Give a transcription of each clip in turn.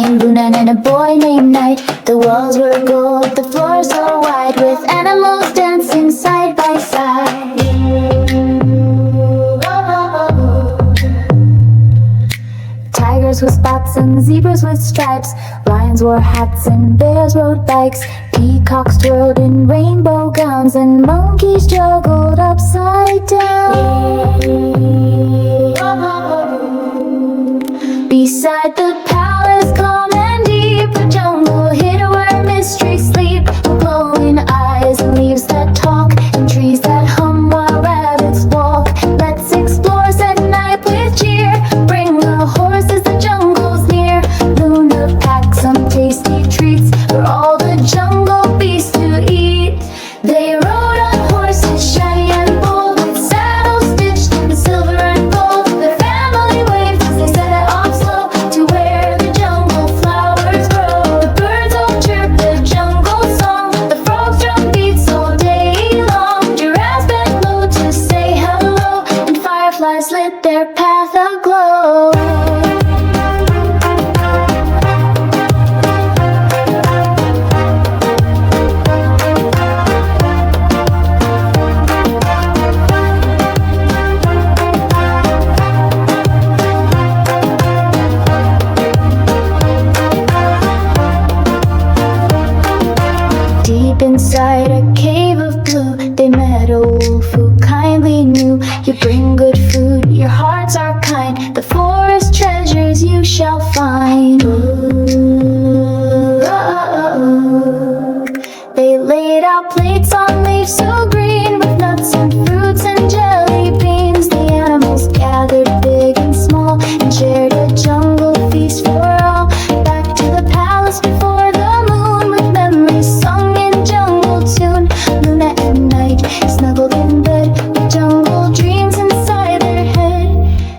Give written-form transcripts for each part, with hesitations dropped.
named Luna and a boy named Night. The walls were gold, the floor so wide, with animals dancing side by side. Tigers with spots and zebras with stripes, lions wore hats and bears rode bikes. Peacocks twirled in rainbow gowns, and monkeys juggled upside down. Beside the palace, calm and deep, a jungle hid where mysteries sleep. Glowing eyes and leaves that talk, and trees that hum while rabbits walk. Let's explore, said Night with cheer. Bring the horses, the jungle's near. Luna packed some tasty treats for all the jungle beasts to eat. They rode on horses shiny and bold, with saddles stitched in silver and gold. Their family waved as they set it off slow to where the jungle flowers grow. The birds all chirp the jungle song, the frogs drum beats all day long. Giraffes bent low to say hello, and fireflies lit their path aglow. Deep inside a cave of blue, they met a wolf who kindly knew. You bring good food, your hearts are kind, the forest treasures you shall find. Ooh, they laid out plates on leaves so green, with nuts and fruits and jelly beans. The animals gathered big and small, and shared a jungle feast for all. Back to the palace before the moon, with memories sung in jungle tune. Luna and Night snuggled in bed, with jungle dreams inside their head.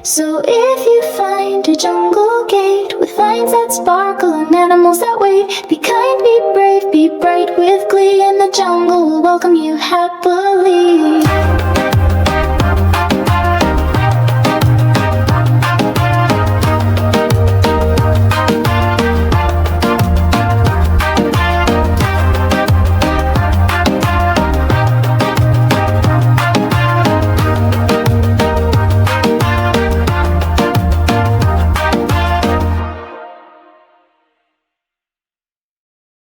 So if you find a jungle gate, with vines that sparkle and animals that wait, be kind, be brave, be bright with glee, and the jungle will welcome you happily.